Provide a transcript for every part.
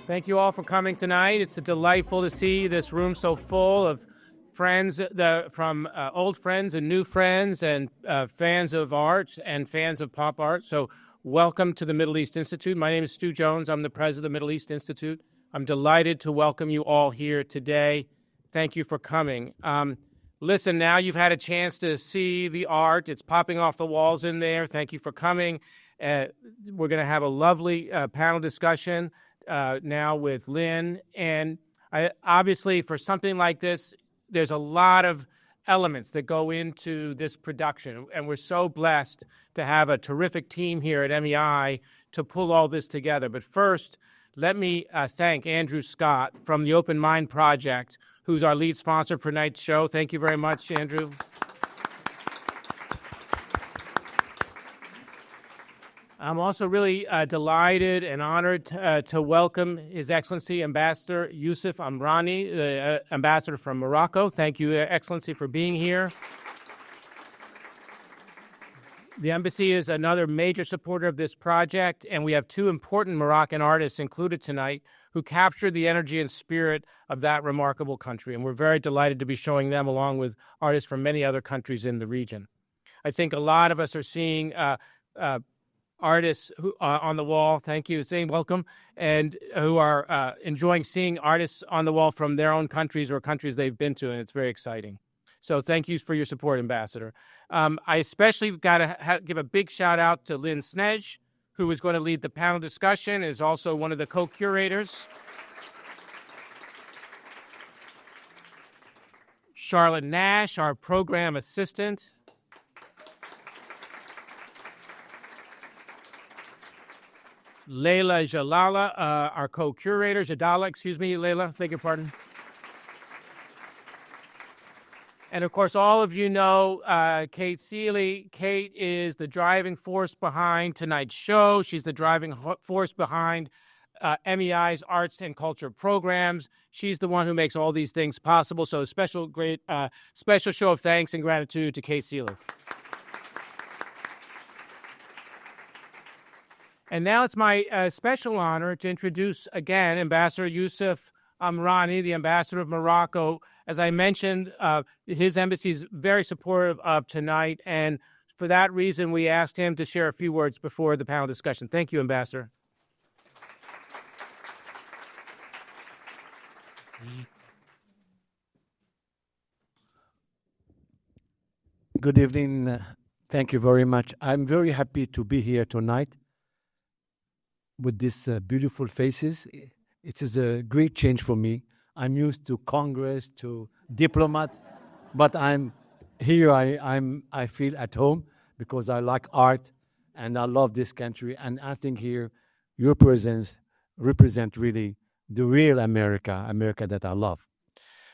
Thank you all for coming tonight. It's delightful to see this room so full of friends from old friends and new friends and fans of art and fans of pop art. So welcome to the Middle East Institute. My name is Stu Jones. I'm the president of the Middle East Institute. I'm delighted to welcome you all here today. Thank you for coming. Listen, now you've had a chance to see the art. It's popping off the walls in there. Thank you for coming. We're going to have a lovely panel discussion now with Lynn. And obviously, for something like this, there's a lot of elements that go into this production. And we're so blessed to have a terrific team here at MEI to pull all this together. But first, let me thank Andrew Scott from the Open Mind Project, who's our lead sponsor for tonight's show. Thank you very much, Andrew. I'm also really delighted and honored to welcome His Excellency Ambassador Yousef Amrani, the ambassador from Morocco. Thank you, Excellency, for being here. The embassy is another major supporter of this project, and we have two important Moroccan artists included tonight who captured the energy and spirit of that remarkable country, and we're very delighted to be showing them along with artists from many other countries in the region. I think a lot of us are seeing artists who on the wall, thank you, saying welcome, and who are enjoying seeing artists on the wall from their own countries or countries they've been to, and it's very exciting. So thank you for your support, Ambassador. I especially got to give a big shout out to Lynn Snej, who is going to lead the panel discussion, is also one of the co-curators. Charlotte Nash, our program assistant. Leila Jalala, our co-curator. Jadala, excuse me, Leila, beg your pardon. And of course, all of you know Kate Seeley. Kate is the driving force behind tonight's show. She's the driving force behind MEI's arts and culture programs. She's the one who makes all these things possible. So a special show of thanks and gratitude to Kate Seeley. And now it's my special honor to introduce again Ambassador Yousef Amrani, the ambassador of Morocco. As I mentioned, his embassy is very supportive of tonight, and for that reason, we asked him to share a few words before the panel discussion. Thank you, Ambassador. Good evening. Thank you very much. I'm very happy to be here tonight with these beautiful faces. It is a great change for me. I'm used to Congress, to diplomats, but I'm here. I feel at home because I like art and I love this country. And I think here your presence represent really the real America that I love.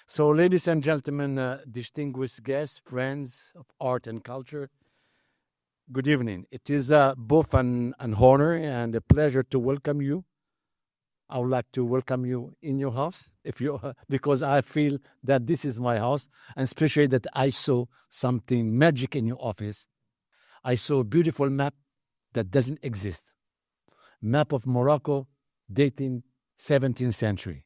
So, ladies and gentlemen, distinguished guests, friends of art and culture, good evening. It is both an honor and a pleasure to welcome you. I would like to welcome you in your house, because I feel that this is my house, and especially that I saw something magic in your office. I saw a beautiful map that doesn't exist. Map of Morocco dating 17th century.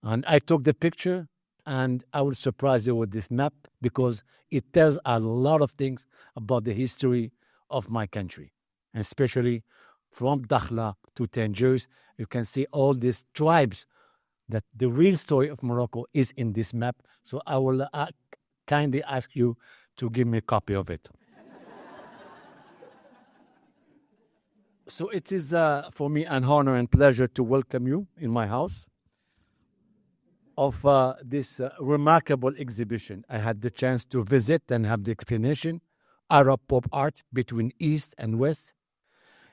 And I took the picture, and I will surprise you with this map because it tells a lot of things about the history of my country, and especially from Dakhla to Tangiers. You can see all these tribes, that the real story of Morocco is in this map. So I will kindly ask you to give me a copy of it. So it is for me an honor and pleasure to welcome you in my house of this remarkable exhibition. I had the chance to visit and have the explanation, Arab pop art between East and West,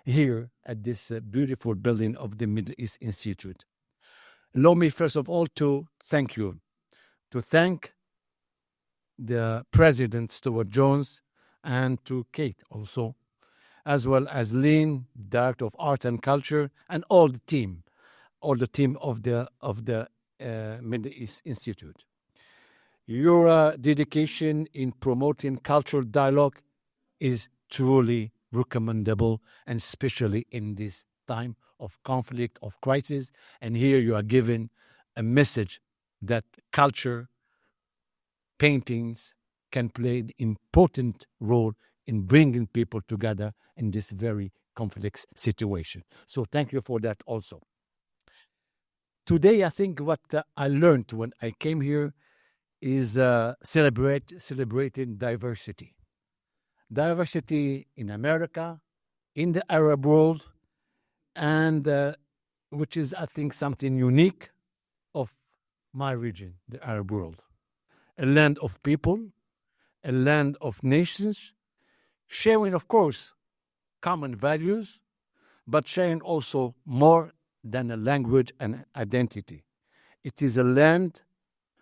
here at this beautiful building of the Middle East Institute. Allow me first of all to thank you, to thank the President Stuart Jones and to Kate also, as well as Lynn, Director of Arts and Culture, and all the team of the Middle East Institute. Your dedication in promoting cultural dialogue is truly recommendable, and especially in this time of conflict, of crisis. And here you are given a message that culture, paintings can play an important role in bringing people together in this very complex situation. So thank you for that also. Today, I think what I learned when I came here is celebrating diversity. Diversity in America, in the Arab world, and which is, I think, something unique of my region, the Arab world. A land of people, a land of nations, sharing, of course, common values, but sharing also more than a language and identity. It is a land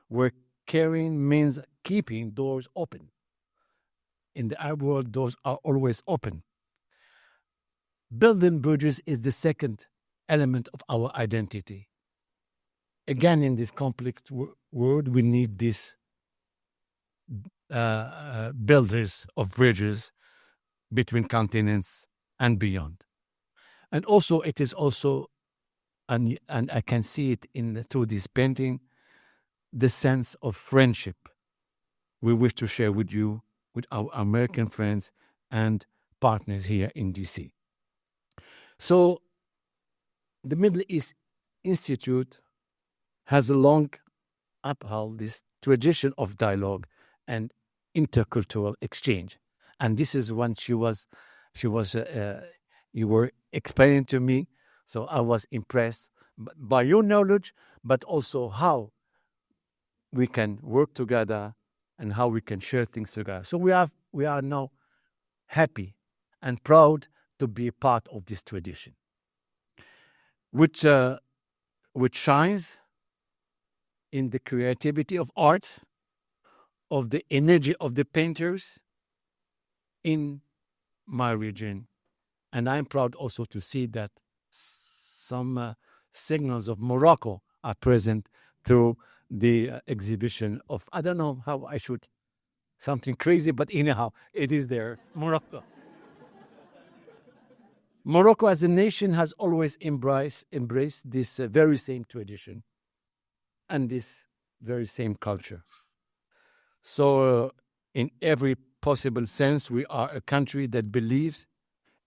where caring means keeping doors open. In the Arab world, doors are always open. Building bridges is the second element of our identity. Again, in this complex world, we need these builders of bridges between continents and beyond. And also, it is also, and I can see it through this painting, the sense of friendship we wish to share with you, with our American friends and partners here in DC. So, the Middle East Institute has a long upheld this tradition of dialogue and intercultural exchange, and this is when you were explaining to me. So I was impressed by your knowledge, but also how we can work together and how we can share things together. So we are now happy and proud to be a part of this tradition, which shines in the creativity of art, of the energy of the painters in my region. And I'm proud also to see that some signals of Morocco are present through the exhibition of, I don't know how I should, something crazy, but anyhow, it is there, Morocco. Morocco as a nation has always embraced this very same tradition and this very same culture. So in every possible sense, we are a country that believes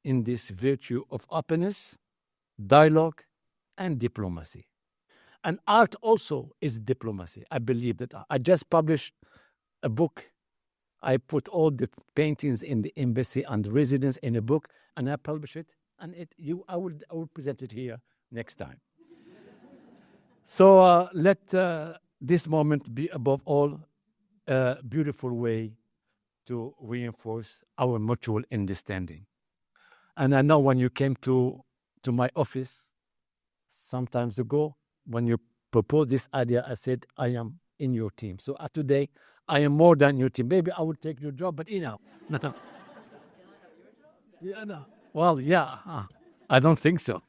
in this virtue of openness, dialogue, and diplomacy. And art also is diplomacy. I believe that. I just published a book. I put all the paintings in the embassy and the residence in a book, and I publish it. And I will present it here next time. So let this moment be above all a beautiful way to reinforce our mutual understanding. And I know when you came to my office some times ago, when you proposed this idea, I said, I am in your team. So today, I am more than your team. Maybe I would take your job, but no. Yeah, no. Well, yeah, I don't think so.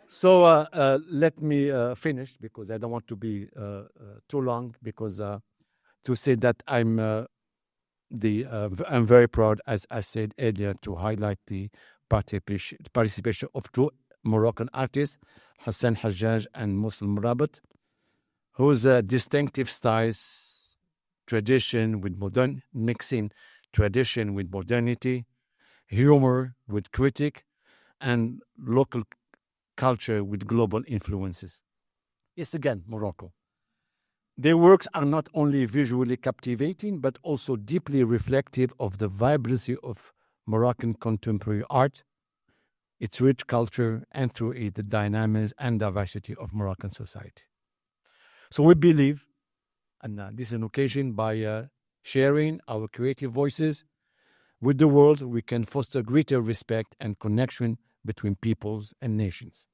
So let me finish, because I don't want to be too long, because to say that I'm very proud, as I said earlier, to highlight the participation of two Moroccan artists, Hassan Hajjaj and Muslim Rabat, whose distinctive styles, tradition with modern, mixing tradition with modernity, humor with critique, and local culture with global influences. Yes, again, Morocco. Their works are not only visually captivating, but also deeply reflective of the vibrancy of Moroccan contemporary art, its rich culture, and through it, the dynamism and diversity of Moroccan society. So we believe, and this is an occasion, by sharing our creative voices with the world, we can foster greater respect and connection between peoples and nations.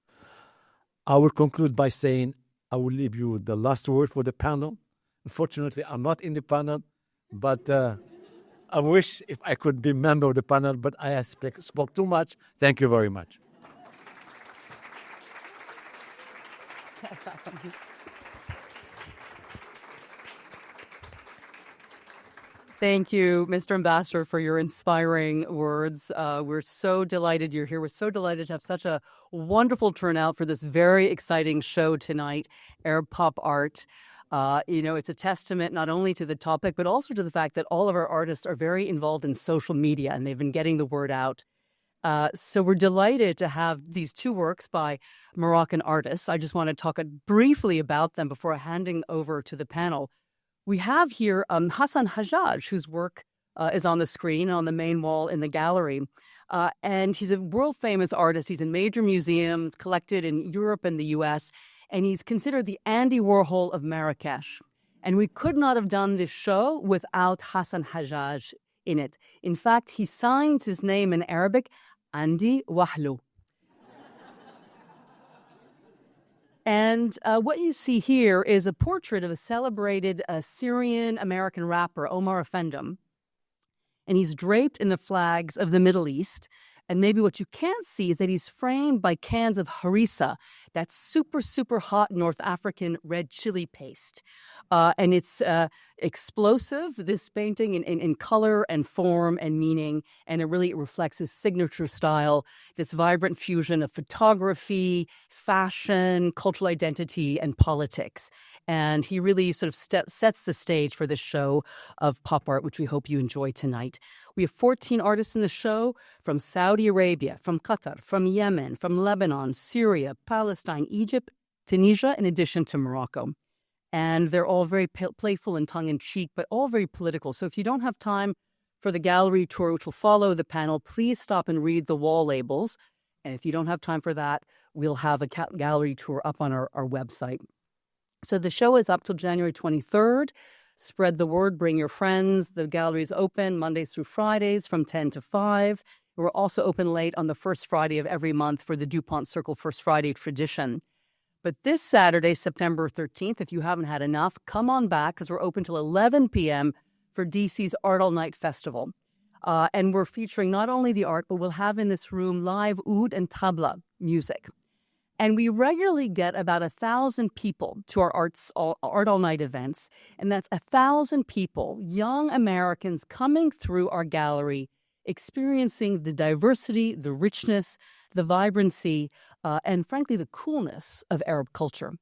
I will conclude by saying, I will leave you the last word for the panel. Unfortunately, I'm not in the panel, but I wish if I could be member of the panel, but I spoke too much. Thank you very much. Thank you, Mr. Ambassador, for your inspiring words. We're so delighted you're here. We're so delighted to have such a wonderful turnout for this very exciting show tonight, Arab Pop Art. It's a testament not only to the topic, but also to the fact that all of our artists are very involved in social media and they've been getting the word out. So we're delighted to have these two works by Moroccan artists. I just want to talk briefly about them before handing over to the panel. We have here Hassan Hajjaj, whose work is on the screen on the main wall in the gallery. And he's a world-famous artist. He's in major museums, collected in Europe and the U.S., and he's considered the Andy Warhol of Marrakesh. And we could not have done this show without Hassan Hajjaj in it. In fact, he signs his name in Arabic, Andy Wahlu. And what you see here is a portrait of a celebrated Syrian-American rapper, Omar Effendum. And he's draped in the flags of the Middle East. And maybe what you can't see is that he's framed by cans of harissa, that super, super hot North African red chili paste. And it's explosive, this painting, in color and form and meaning. And it really reflects his signature style, this vibrant fusion of photography, fashion, cultural identity, and politics. And he really sort of sets the stage for this show of pop art, which we hope you enjoy tonight. We have 14 artists in the show from Saudi Arabia, from Qatar, from Yemen, from Lebanon, Syria, Palestine, Egypt, Tunisia, in addition to Morocco. And they're all very playful and tongue-in-cheek, but all very political. So if you don't have time for the gallery tour, which will follow the panel, please stop and read the wall labels. And if you don't have time for that, we'll have a gallery tour up on our website. So the show is up till January 23rd. Spread the word, bring your friends. The gallery is open Mondays through Fridays from 10 to 5. We're also open late on the first Friday of every month for the DuPont Circle First Friday tradition. But this Saturday, September 13th, if you haven't had enough, come on back because we're open till 11 p.m. for DC's Art All Night Festival. And we're featuring not only the art, but we'll have in this room live oud and tabla music. And we regularly get about 1,000 people to our Art All Night events. And that's 1,000 people, young Americans coming through our gallery, experiencing the diversity, the richness, the vibrancy, and frankly, the coolness of Arab culture.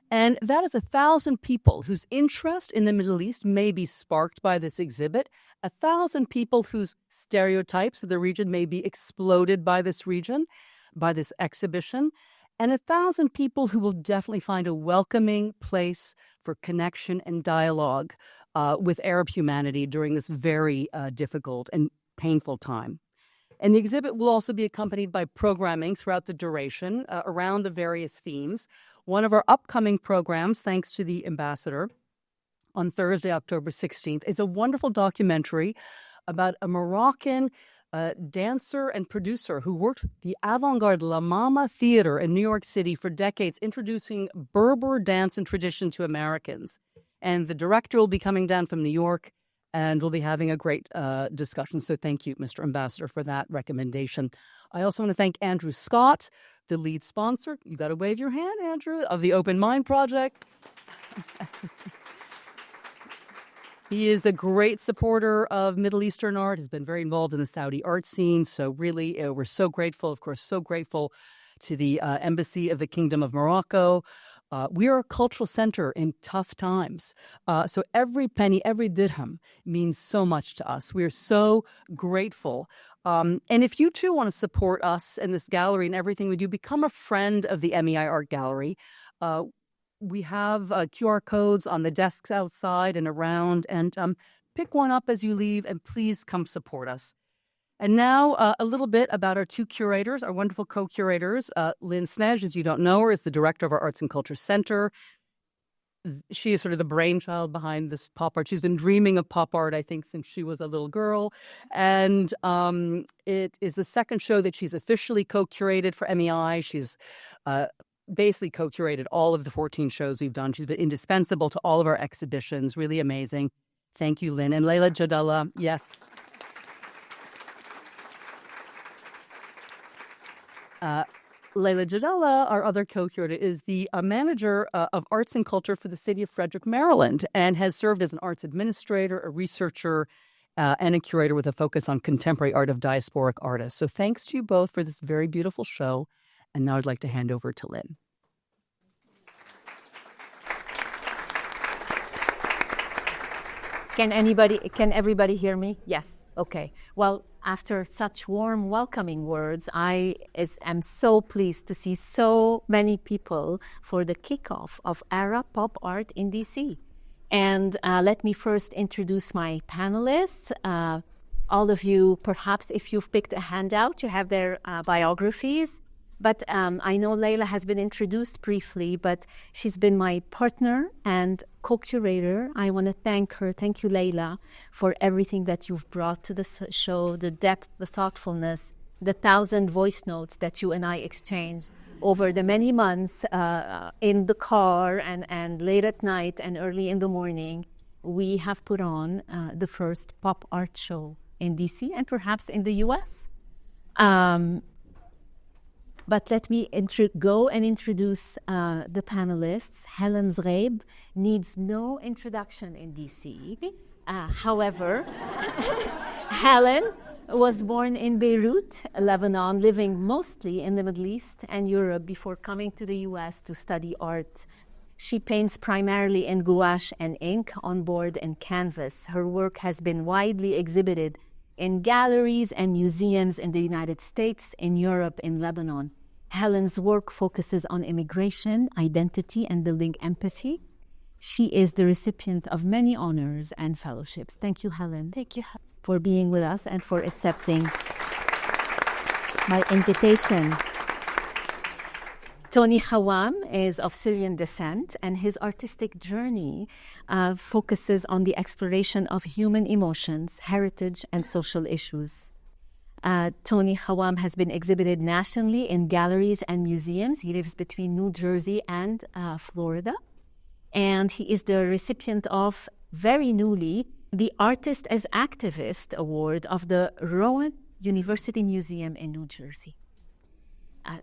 And that is 1,000 people whose interest in the Middle East may be sparked by this exhibit, 1,000 people whose stereotypes of the region may be exploded by this exhibition, and 1,000 people who will definitely find a welcoming place for connection and dialogue with Arab humanity during this very difficult and painful time. And the exhibit will also be accompanied by programming throughout the duration around the various themes. One of our upcoming programs, thanks to the ambassador, on Thursday, October 16th, is a wonderful documentary about a Moroccan dancer and producer who worked with the avant-garde La Mama Theater in New York City for decades, introducing Berber dance and tradition to Americans. And the director will be coming down from New York, and we'll be having a great discussion. So thank you, Mr. Ambassador, for that recommendation. I also want to thank Andrew Scott, the lead sponsor. You got to wave your hand, Andrew, of the Open Mind Project. He is a great supporter of Middle Eastern art, has been very involved in the Saudi art scene. So really, we're so grateful, of course, so grateful to the Embassy of the Kingdom of Morocco. We are a cultural center in tough times. So every penny, every dirham means so much to us. We are so grateful. And if you too want to support us and this gallery and everything we do, become a friend of the MEI Art Gallery. We have QR codes on the desks outside and around, and pick one up as you leave, and please come support us. And now a little bit about our two curators, our wonderful co-curators. Lynn Snej, if you don't know her, is the director of our Arts and Culture Center. She is sort of the brainchild behind this pop art. She's been dreaming of pop art, I think, since she was a little girl. And it is the second show that she's officially co-curated for MEI. She's basically co-curated all of the 14 shows we've done. She's been indispensable to all of our exhibitions. Really amazing. Thank you, Lynn. And Leila Jadallah, yes. Leila Janella, our other co-curator, is the manager of arts and culture for the city of Frederick, Maryland, and has served as an arts administrator, a researcher, and a curator with a focus on contemporary art of diasporic artists. So thanks to you both for this very beautiful show. And now I'd like to hand over to Lynn. Can everybody hear me? Yes. Okay. Well, after such warm welcoming words, I am so pleased to see so many people for the kickoff of Arab Pop Art in DC. And let me first introduce my panelists. All of you, perhaps if you've picked a handout, you have their biographies. But I know Leila has been introduced briefly, but she's been my partner and co-curator. I want to thank her. Thank you, Leila, for everything that you've brought to the show, the depth, the thoughtfulness, the 1,000 voice notes that you and I exchanged over the many months in the car and late at night and early in the morning. We have put on the first pop art show in DC and perhaps in the US. But let me go and introduce the panelists. Helen Zghaib needs no introduction in DC. However, Helen was born in Beirut, Lebanon, living mostly in the Middle East and Europe before coming to the US to study art. She paints primarily in gouache and ink on board and canvas. Her work has been widely exhibited in galleries and museums in the United States, in Europe, in Lebanon. Helen's work focuses on immigration, identity, and building empathy. She is the recipient of many honors and fellowships. Thank you, Helen. Thank you for being with us and for accepting my invitation. Tony Khawam is of Syrian descent, and his artistic journey focuses on the exploration of human emotions, heritage, and social issues. Tony Khawam has been exhibited nationally in galleries and museums. He lives between New Jersey and Florida. And he is the recipient of, very newly, the Artist as Activist Award of the Rowan University Museum in New Jersey.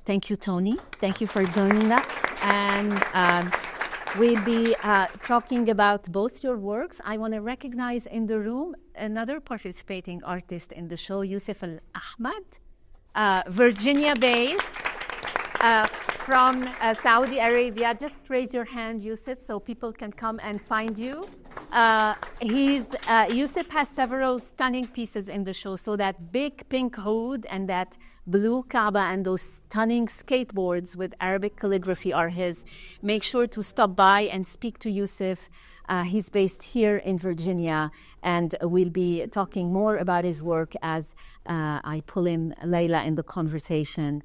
Thank you, Tony. Thank you for joining us. And we'll be talking about both your works. I want to recognize in the room another participating artist in the show, Yusuf Al-Ahmad, Virginia-based, from Saudi Arabia. Just raise your hand, Yusuf, so people can come and find you. Yusuf has several stunning pieces in the show. So that big pink hood and that blue Kaaba and those stunning skateboards with Arabic calligraphy are his. Make sure to stop by and speak to Yusuf. He's based here in Virginia, and we'll be talking more about his work as I pull in Leila in the conversation.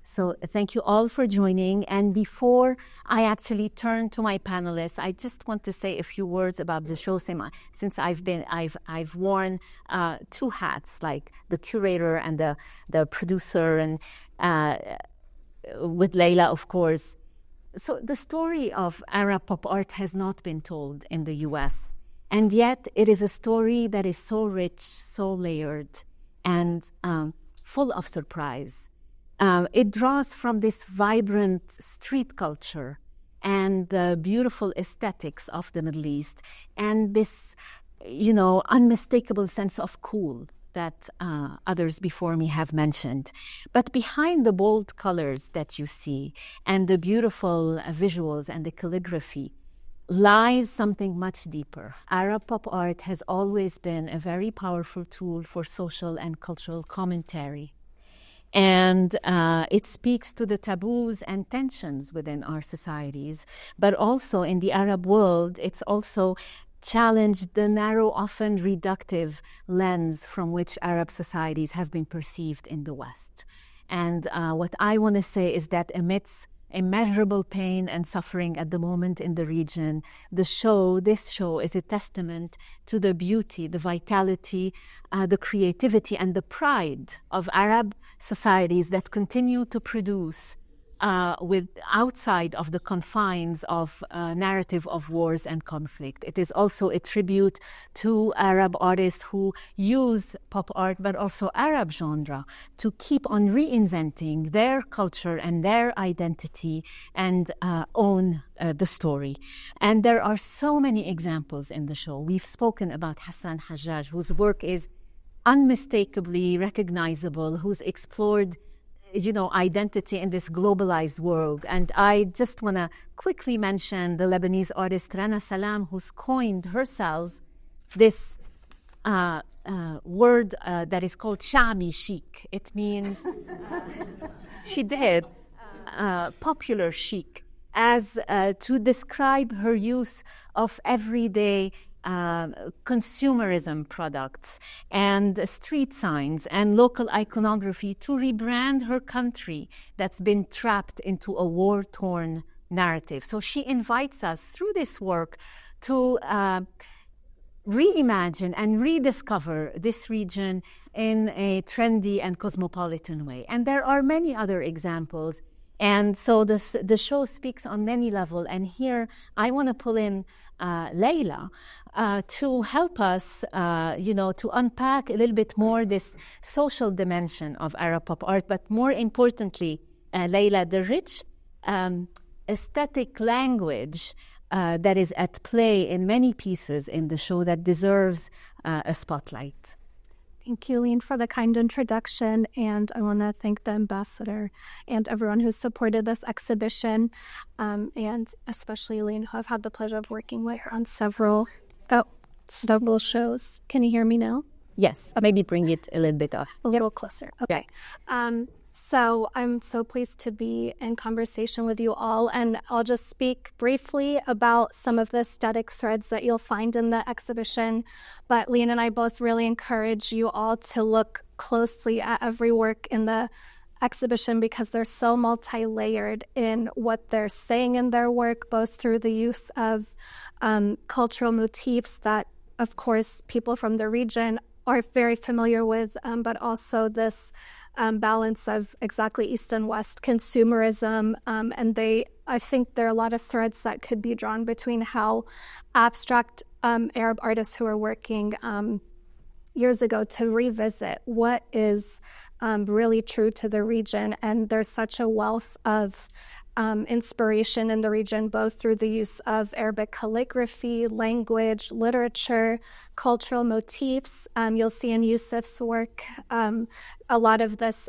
So thank you all for joining. And before I actually turn to my panelists, I just want to say a few words about the show. Since I've worn two hats, like the curator and the producer, and with Leila, of course. So the story of Arab pop art has not been told in the US. And yet it is a story that is so rich, so layered, and full of surprise. It draws from this vibrant street culture and the beautiful aesthetics of the Middle East and this, unmistakable sense of cool that others before me have mentioned. But behind the bold colors that you see and the beautiful visuals and the calligraphy lies something much deeper. Arab pop art has always been a very powerful tool for social and cultural commentary. And it speaks to the taboos and tensions within our societies. But also in the Arab world, it's also challenged the narrow, often reductive lens from which Arab societies have been perceived in the West. And what I want to say is that amidst immeasurable pain and suffering at the moment in the region, this show is a testament to the beauty, the vitality, the creativity, and the pride of Arab societies that continue to produce with outside of the confines of narrative of wars and conflict. It is also a tribute to Arab artists who use pop art, but also Arab genre, to keep on reinventing their culture and their identity and own the story. And there are so many examples in the show. We've spoken about Hassan Hajjaj, whose work is unmistakably recognizable, who's explored identity in this globalized world. And I just want to quickly mention the Lebanese artist Rana Salam, who's coined herself this word that is called Shami chic. It means, she did, popular chic, as to describe her use of everyday consumerism products and street signs and local iconography to rebrand her country that's been trapped into a war-torn narrative. So she invites us through this work to reimagine and rediscover this region in a trendy and cosmopolitan way. And there are many other examples. And so the show speaks on many levels. And here I want to pull in Leila to help us, to unpack a little bit more this social dimension of Arab pop art, but more importantly, Leila, the rich aesthetic language that is at play in many pieces in the show that deserves a spotlight. Thank you, Lean, for the kind introduction, and I want to thank the ambassador and everyone who's supported this exhibition, and especially Lean, who I've had the pleasure of working with on several shows. Can you hear me now? Yes, maybe bring it a little bit up. A little closer. Okay. So I'm so pleased to be in conversation with you all, and I'll just speak briefly about some of the aesthetic threads that you'll find in the exhibition. But Lean and I both really encourage you all to look closely at every work in the exhibition because they're so multi-layered in what they're saying in their work, both through the use of cultural motifs that, of course, people from the region are very familiar with, but also this balance of exactly East and West consumerism. And I think there are a lot of threads that could be drawn between how abstract Arab artists who are working years ago to revisit what is really true to the region. And there's such a wealth of inspiration in the region, both through the use of Arabic calligraphy, language, literature, cultural motifs. You'll see in Yusuf's work a lot of this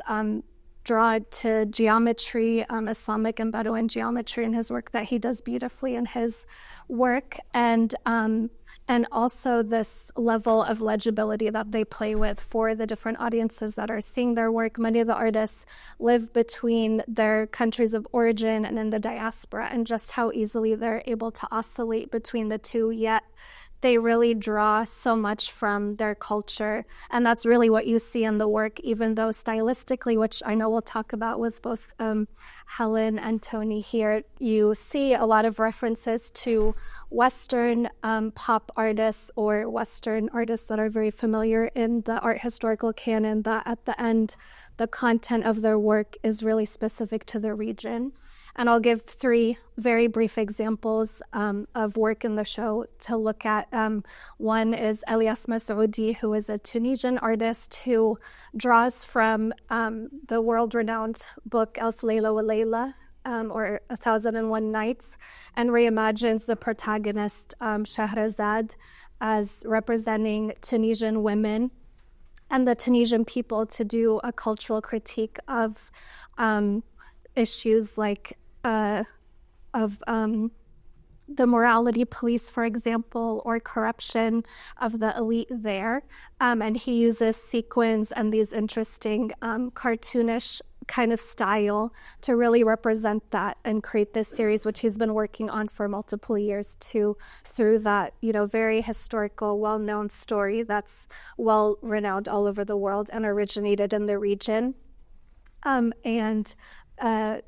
draw to geometry, Islamic and Bedouin geometry in his work that he does beautifully in his work, and also this level of legibility that they play with for the different audiences that are seeing their work. Many of the artists live between their countries of origin and in the diaspora, and just how easily they're able to oscillate between the two, yet they really draw so much from their culture. And that's really what you see in the work, even though stylistically, which I know we'll talk about with both Helen and Tony here, you see a lot of references to Western pop artists or Western artists that are very familiar in the art historical canon, that at the end, the content of their work is really specific to the region. And I'll give 3 very brief examples of work in the show to look at. One is Elias Masoudi, who is a Tunisian artist who draws from the world-renowned book Alf Layla wa Layla, or 1001 Nights, and reimagines the protagonist Shahrazad as representing Tunisian women and the Tunisian people to do a cultural critique of issues like the morality police, for example, or corruption of the elite there. And he uses sequins and these interesting cartoonish kind of style to really represent that and create this series, which he's been working on for multiple years through that, very historical, well-known story that's well-renowned all over the world and originated in the region.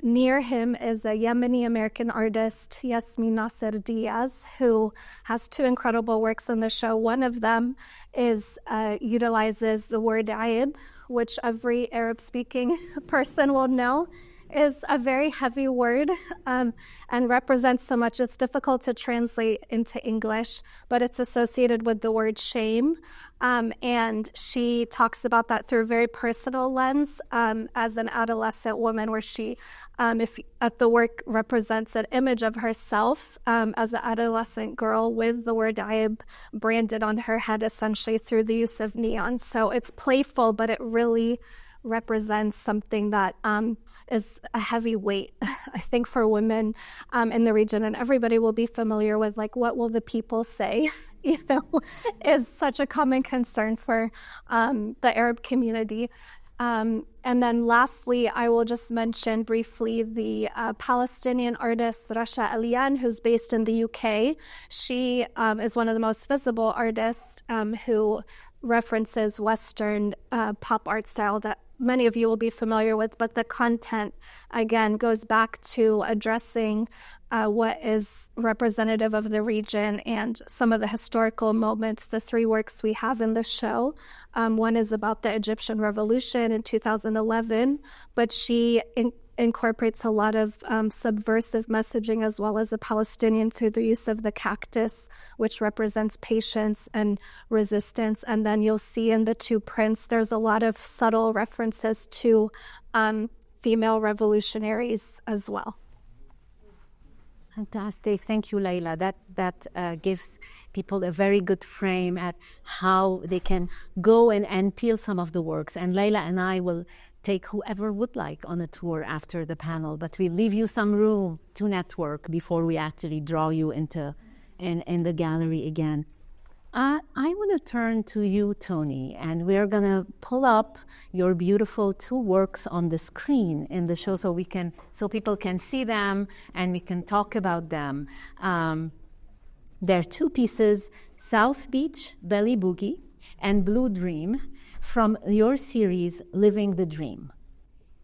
Near him is a Yemeni-American artist, Yasmin Nasser Diaz, who has 2 incredible works in the show. One of them utilizes the word aib, which every Arab-speaking person will know. is a very heavy word and represents so much. It's difficult to translate into English, but it's associated with the word shame. And she talks about that through a very personal lens as an adolescent woman, where she, if at the work, represents an image of herself as an adolescent girl with the word Aib branded on her head, essentially through the use of neon. So it's playful, but it really represents something that is a heavy weight, I think, for women in the region. And everybody will be familiar with, like, what will the people say, is such a common concern for the Arab community. And then lastly, I will just mention briefly the Palestinian artist Rasha Alian, who's based in the UK. She is one of the most visible artists who references Western pop art style that many of you will be familiar with, but the content, again, goes back to addressing what is representative of the region and some of the historical moments. The three works we have in the show, one is about the Egyptian Revolution in 2011, but she incorporates a lot of subversive messaging, as well as a Palestinian, through the use of the cactus, which represents patience and resistance. And then you'll see in the two prints, there's a lot of subtle references to female revolutionaries as well. Fantastic. Thank you, Layla. That gives people a very good frame at how they can go and peel some of the works. And Layla and I will take whoever would like on a tour after the panel, but we leave you some room to network before we actually draw you into in the gallery again. I want to turn to you, Tony, and we're going to pull up your beautiful two works on the screen in the show so people can see them and we can talk about them. There are two pieces, South Beach, Belly Boogie, and Blue Dream, from your series, Living the Dream.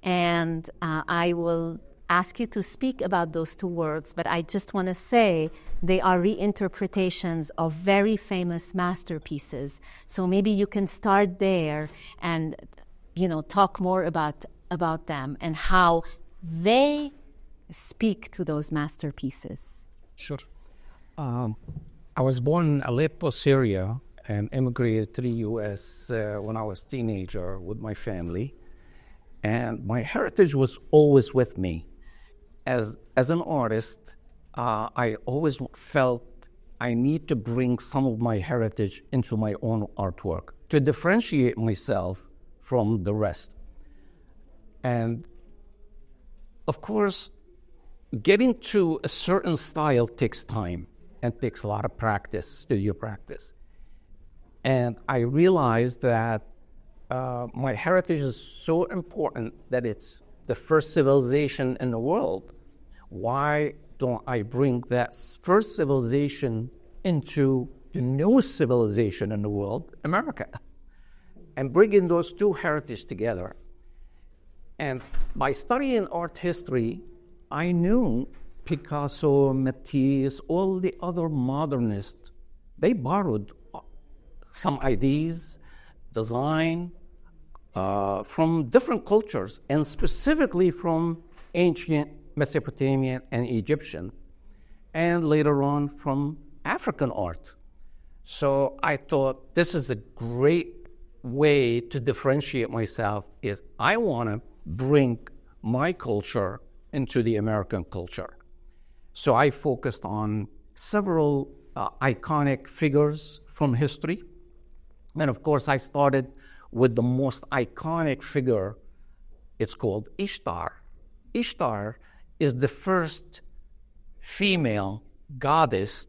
And I will ask you to speak about those two works, but I just want to say they are reinterpretations of very famous masterpieces. So maybe you can start there and, talk more about them and how they speak to those masterpieces. Sure. I was born in Aleppo, Syria, and immigrated to the U.S. When I was a teenager with my family. And my heritage was always with me. As an artist, I always felt I need to bring some of my heritage into my own artwork to differentiate myself from the rest. And of course, getting to a certain style takes time and takes a lot of practice, studio practice. And I realized that my heritage is so important that it's the first civilization in the world. Why don't I bring that first civilization into the newest civilization in the world, America, and bringing those two heritages together? And by studying art history, I knew Picasso, Matisse, all the other modernists, they borrowed some ideas, design, from different cultures, and specifically from ancient Mesopotamian and Egyptian, and later on from African art. So I thought this is a great way to differentiate myself, is I want to bring my culture into the American culture. So I focused on several iconic figures from history. And of course, I started with the most iconic figure. It's called Ishtar. Ishtar is the first female goddess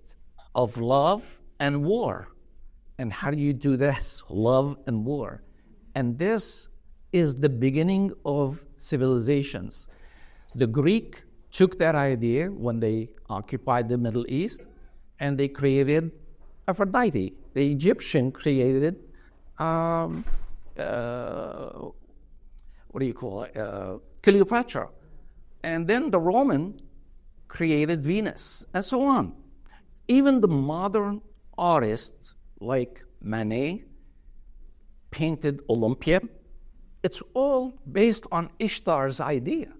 of love and war. And how do you do this? Love and war. And this is the beginning of civilizations. The Greek took that idea when they occupied the Middle East, and they created Aphrodite. The Egyptian created Cleopatra. And then the Roman created Venus, and so on. Even the modern artists like Manet painted Olympia. It's all based on Ishtar's idea.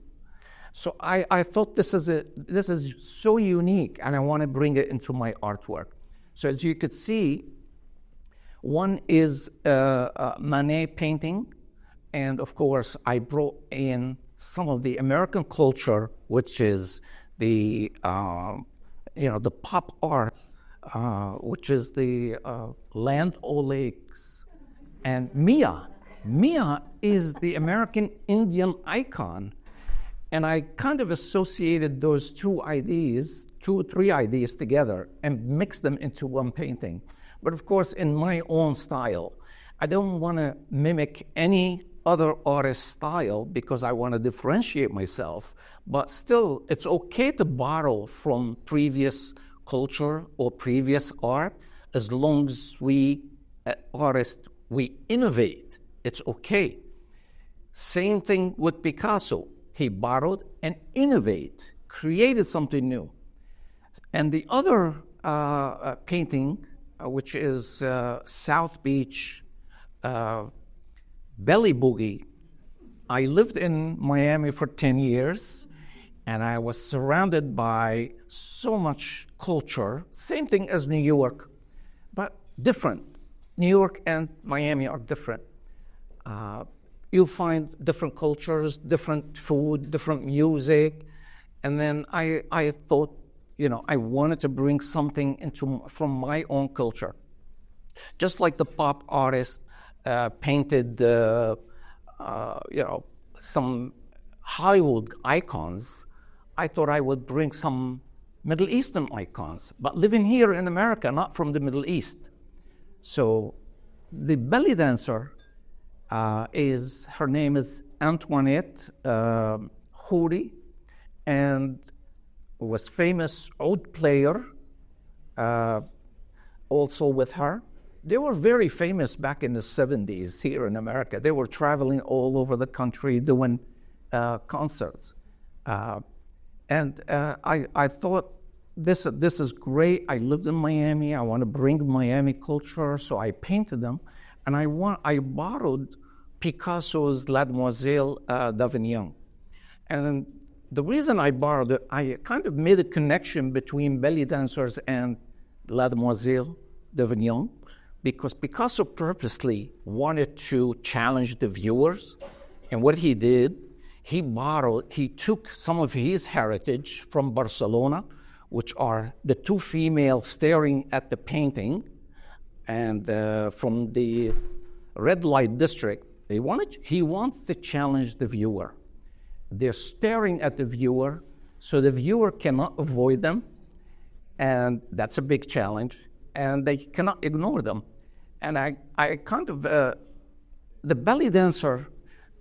So I thought this is so unique, and I want to bring it into my artwork. So as you could see, one is a Manet painting, and of course I brought in some of the American culture, which is the the pop art, which is the Land O'Lakes, and Mia. Mia is the American Indian icon. And I kind of associated those two ideas, 2 or 3 ideas together and mixed them into one painting. But of course, in my own style. I don't want to mimic any other artist's style because I want to differentiate myself. But still, it's okay to borrow from previous culture or previous art as long as we, artists, we innovate. It's okay. Same thing with Picasso. He borrowed and innovated, created something new. And the other painting, which is South Beach Belly Boogie. I lived in Miami for 10 years, and I was surrounded by so much culture, same thing as New York, but different. New York and Miami are different. You'll find different cultures, different food, different music. And then I thought, I wanted to bring something from my own culture. Just like the pop artist painted, some Hollywood icons, I thought I would bring some Middle Eastern icons, but living here in America, not from the Middle East. So the belly dancer, her name is Antoinette Khoury, and was famous oud player also with her. They were very famous back in the 70s here in America. They were traveling all over the country doing concerts. And I thought, this is great. I lived in Miami. I want to bring Miami culture, so I painted them. And I borrowed Picasso's La Demoiselle d'Avignon. And the reason I borrowed it, I kind of made a connection between belly dancers and La Demoiselle d'Avignon, because Picasso purposely wanted to challenge the viewers. And what he did, he took some of his heritage from Barcelona, which are the 2 females staring at the painting, and from the red light district. He wants to challenge the viewer. They're staring at the viewer, so the viewer cannot avoid them, and that's a big challenge, and they cannot ignore them. And I kind of, the belly dancer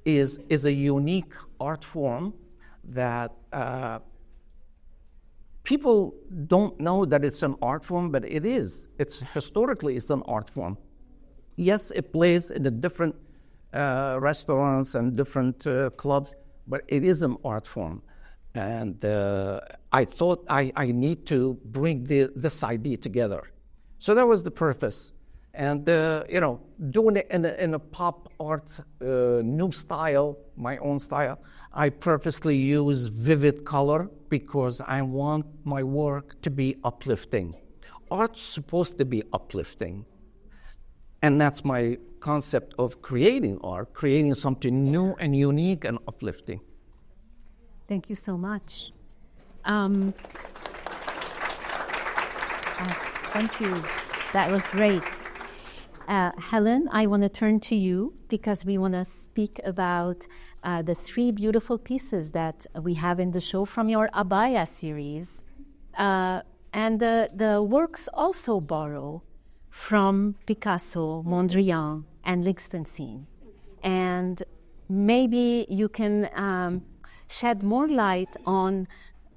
is a unique art form that people don't know that it's an art form, but it is. Historically, it's an art form. Yes, it plays in the different restaurants and different clubs, but it is an art form. And I thought I need to bring this idea together. So that was the purpose. And, doing it in a pop art new style, my own style, I purposely use vivid color because I want my work to be uplifting. Art's supposed to be uplifting. And that's my concept of creating art, creating something new and unique and uplifting. Thank you so much. Thank you. That was great. Helen, I want to turn to you because we want to speak about the 3 beautiful pieces that we have in the show from your Abaya series. And the works also borrow from Picasso, Mondrian, and Lichtenstein. And maybe you can shed more light on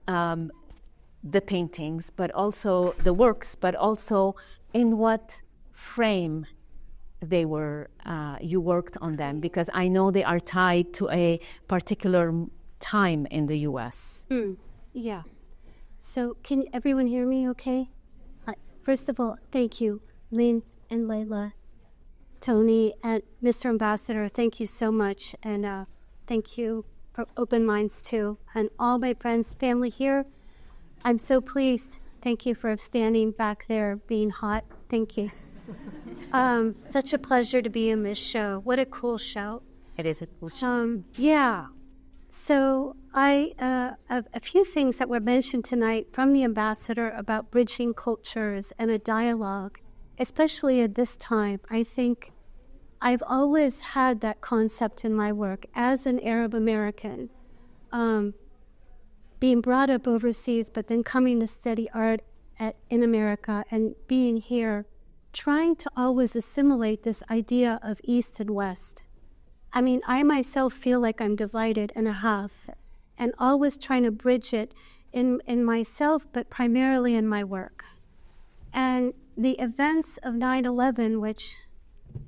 the paintings, but also the works, but also in what frame they were, you worked on them, because I know they are tied to a particular time in the U.S. Yeah. So can everyone hear me okay? First of all, thank you, Lynn and Layla, Tony, and Mr. Ambassador. Thank you so much. And thank you, open minds too. And all my friends, family here, I'm so pleased. Thank you for standing back there being hot. Thank you. Such a pleasure to be in this show. What a cool show. It is a cool show. Yeah. So a few things that were mentioned tonight from the ambassador about bridging cultures and a dialogue, especially at this time. I think I've always had that concept in my work as an Arab American, being brought up overseas, but then coming to study art in America and being here, trying to always assimilate this idea of East and West. I mean, I myself feel like I'm divided in a half, and always trying to bridge it in myself, but primarily in my work. And the events of 9/11, which,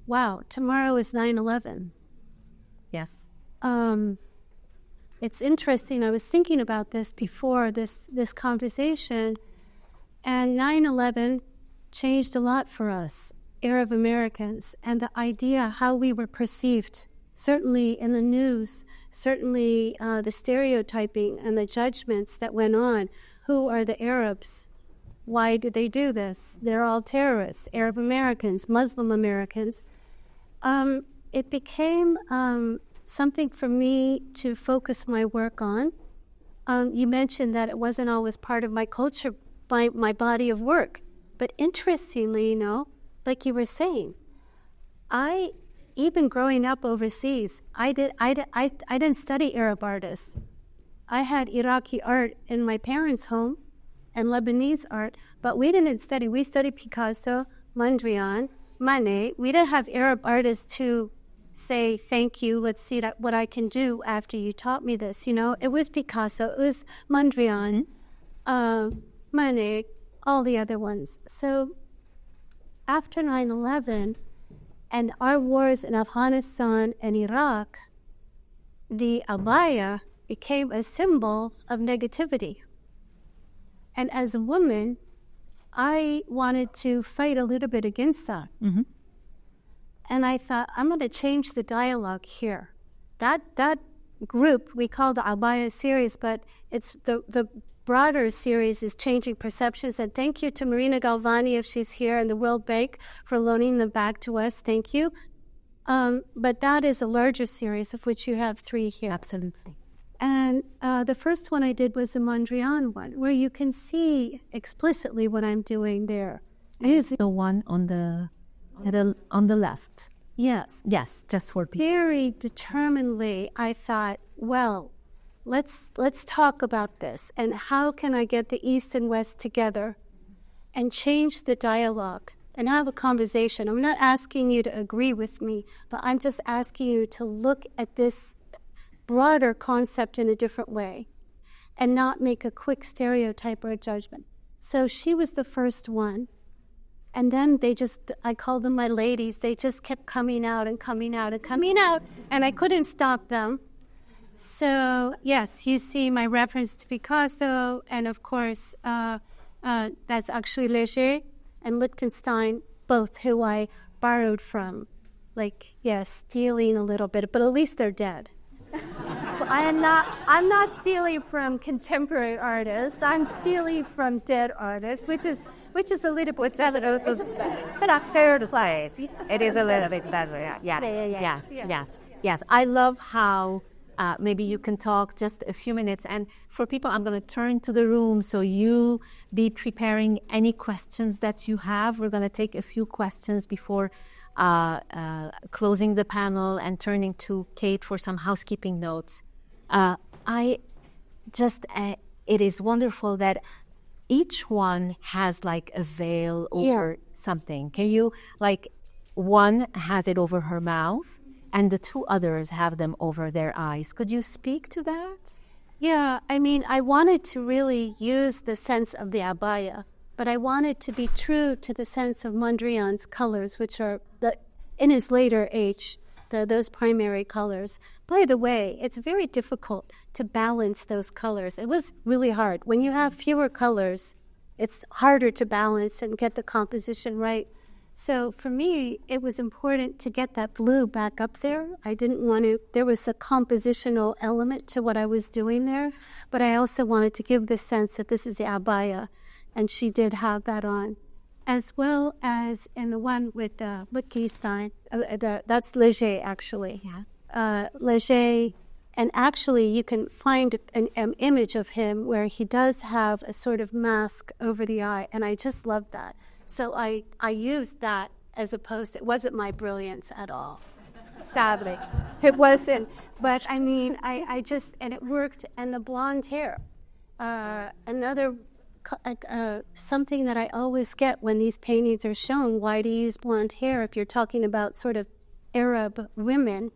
wow, tomorrow is 9/11. Yes. It's interesting. I was thinking about this before this conversation, and 9/11 changed a lot for us, Arab Americans, and the idea how we were perceived. Certainly in the news, certainly the stereotyping and the judgments that went on. Who are the Arabs? Why do they do this? They're all terrorists, Arab Americans, Muslim Americans. It became something for me to focus my work on. You mentioned that it wasn't always part of my culture, my body of work. But interestingly, like you were saying, even growing up overseas, I didn't study Arab artists. I had Iraqi art in my parents' home and Lebanese art, but we didn't study. We studied Picasso, Mondrian, Manet. We didn't have Arab artists to say, thank you, let's see what I can do after you taught me this. It was Picasso, it was Mondrian, Manet, all the other ones. So after 9/11, and our wars in Afghanistan and Iraq, the abaya became a symbol of negativity. And as a woman, I wanted to fight a little bit against that. Mm-hmm. And I thought, I'm going to change the dialogue here. That group we call the abaya series, but it's the broader series is Changing Perceptions. And thank you to Marina Galvani, if she's here, and the World Bank for loaning them back to us. Thank you. But that is a larger series, of which you have 3 here. Absolutely. And the first one I did was the Mondrian one, where you can see explicitly what I'm doing there. It is The one on the left. yes. Yes, just for people. Very determinedly, I thought, well, let's talk about this, and how can I get the East and West together and change the dialogue and have a conversation. I'm not asking you to agree with me, but I'm just asking you to look at this broader concept in a different way and not make a quick stereotype or a judgment. So she was the first one. And then I called them my ladies, they just kept coming out and coming out and coming out, and I couldn't stop them. So, yes, you see my reference to Picasso, and of course, that's actually Léger and Lichtenstein, both who I borrowed from. Stealing a little bit, but at least they're dead. I'm not stealing from contemporary artists. I'm stealing from dead artists, which is a little bit. It is a little bit better. Yes. I love how maybe you can talk just a few minutes. And for people, I'm going to turn to the room, so you be preparing any questions that you have. We're going to take a few questions before closing the panel and turning to Kate for some housekeeping notes. It is wonderful that each one has like a veil over something. Can you, one has it over her mouth and the 2 others have them over their eyes. Could you speak to that? Yeah, I mean, I wanted to really use the sense of the abaya, but I wanted to be true to the sense of Mondrian's colors, which are in his later age, those primary colors. By the way, it's very difficult to balance those colors. It was really hard. When you have fewer colors, it's harder to balance and get the composition right. So for me, it was important to get that blue back up there. I didn't want to, there was a compositional element to what I was doing there, but I also wanted to give the sense that this is the abaya, and she did have that on. As well as in the one with Wittgenstein, that's Leger, actually. Yeah. Leger, and actually you can find an image of him where he does have a sort of mask over the eye, and I just love that. So I used that as opposed to, it wasn't my brilliance at all, sadly. It wasn't. But I mean, I just, and it worked. And the blonde hair, another, something that I always get when these paintings are shown, why do you use blonde hair if you're talking about sort of Arab women?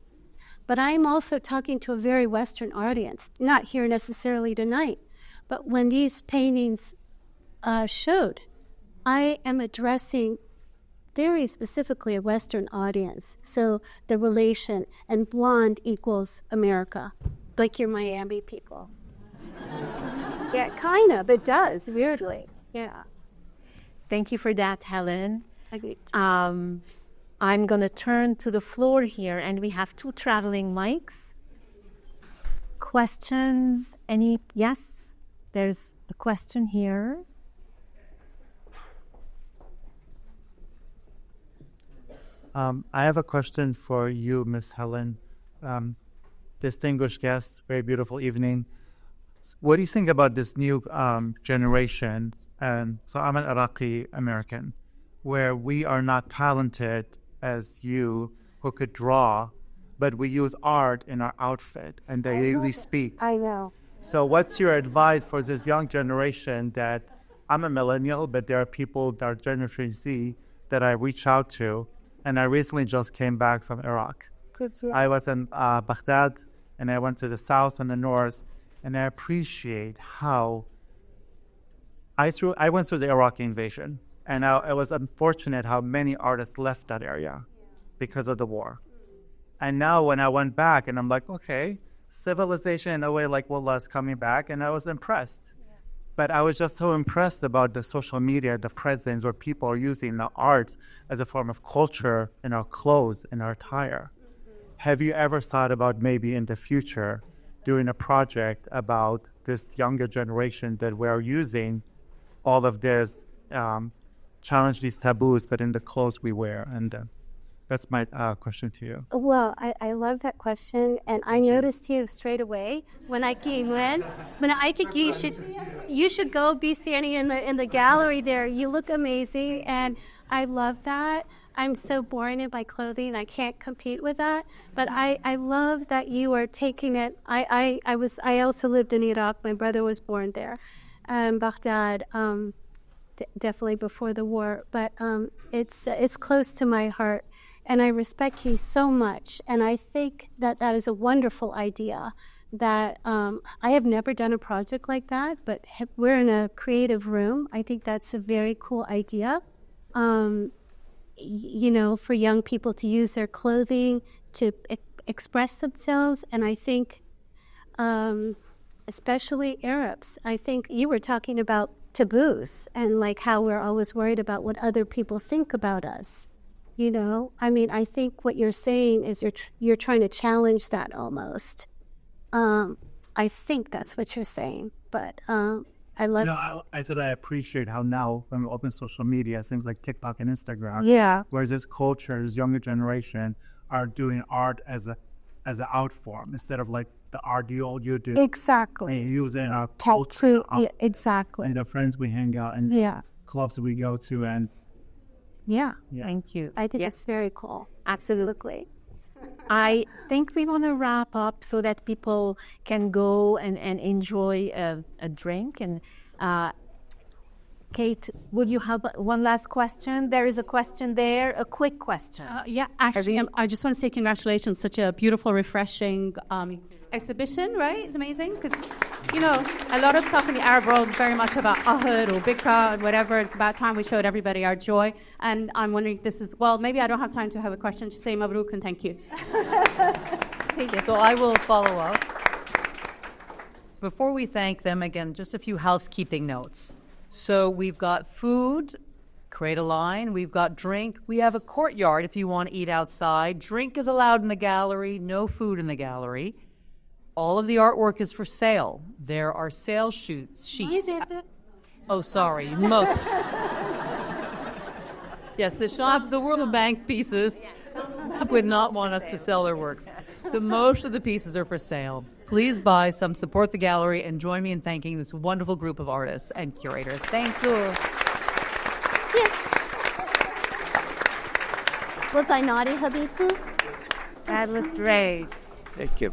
But I'm also talking to a very Western audience, not here necessarily tonight. But when these paintings showed, I am addressing very specifically a Western audience. So the relation, and blonde equals America, like your Miami people. Yeah, kind of. It does, weirdly. Yeah. Thank you for that, Helen. Agreed. I'm going to turn to the floor here, and we have 2 traveling mics. Questions? Any? Yes? There's a question here. I have a question for you, Miss Helen. Distinguished guests, very beautiful evening. What do you think about this new generation? And so I'm an Iraqi American, where we are not talented as you, who could draw, but we use art in our outfit, and they really speak. I know. So what's your advice for this young generation that, I'm a millennial, but there are people that are Generation Z that I reach out to, and I recently just came back from Iraq. I was in Baghdad, and I went to the south and the north, and I appreciate how I went through the Iraqi invasion, and it was unfortunate how many artists left that area because of the war. And now when I went back, and I'm like, okay, civilization in a way like Wallah is coming back, and I was impressed. But I was just so impressed about the social media, the presence where people are using the art as a form of culture in our clothes, in our attire. Have you ever thought about maybe in the future doing a project about this younger generation that we're using all of this, challenge these taboos that in the clothes we wear? And that's my question to you. Well, I love that question, and I noticed you straight away when I came in. But I think you should go be standing in the gallery there. You look amazing, and I love that. I'm so boring in my clothing, I can't compete with that. But I love that you are taking it. I also lived in Iraq. My brother was born there, Baghdad. Definitely before the war, but it's close to my heart. And I respect you so much. And I think that is a wonderful idea. That I have never done a project like that, but we're in a creative room. I think that's a very cool idea. For young people to use their clothing to express themselves. And I think, especially Arabs, I think you were talking about taboos and like how we're always worried about what other people think about us. I think what you're saying is you're trying to challenge that almost. I think that's what you're saying, but I love. No, I said I appreciate how now when we open social media, things like TikTok and Instagram. Yeah. Whereas this culture, this younger generation, are doing art as an art form instead of like the art you do. Exactly. And using our culture. Exactly. And the friends we hang out and clubs we go to and. Yeah. Thank you. I think it's very cool. Absolutely. I think we want to wrap up so that people can go and enjoy a drink. And Kate, would you have one last question? There is a question there, a quick question. Actually, I just want to say congratulations. Such a beautiful, refreshing exhibition, right? It's amazing because, a lot of stuff in the Arab world is very much about Ahad or Bikra or whatever. It's about time we showed everybody our joy. And I'm wondering if this is, maybe I don't have time to have a question. Just say Mabruk and thank you. Thank you. So I will follow up. Before we thank them, again, just a few housekeeping notes. So we've got food, create a line. We've got drink. We have a courtyard if you want to eat outside. Drink is allowed in the gallery, no food in the gallery. All of the artwork is for sale. There are sale sheets. Oh, sorry. Most. Yes, the shops, the World Bank pieces would not want us to sell their works. So most of the pieces are for sale. Please buy some, support the gallery, and join me in thanking this wonderful group of artists and curators. Thank you. Was I naughty, Habitu? That was great. Thank you.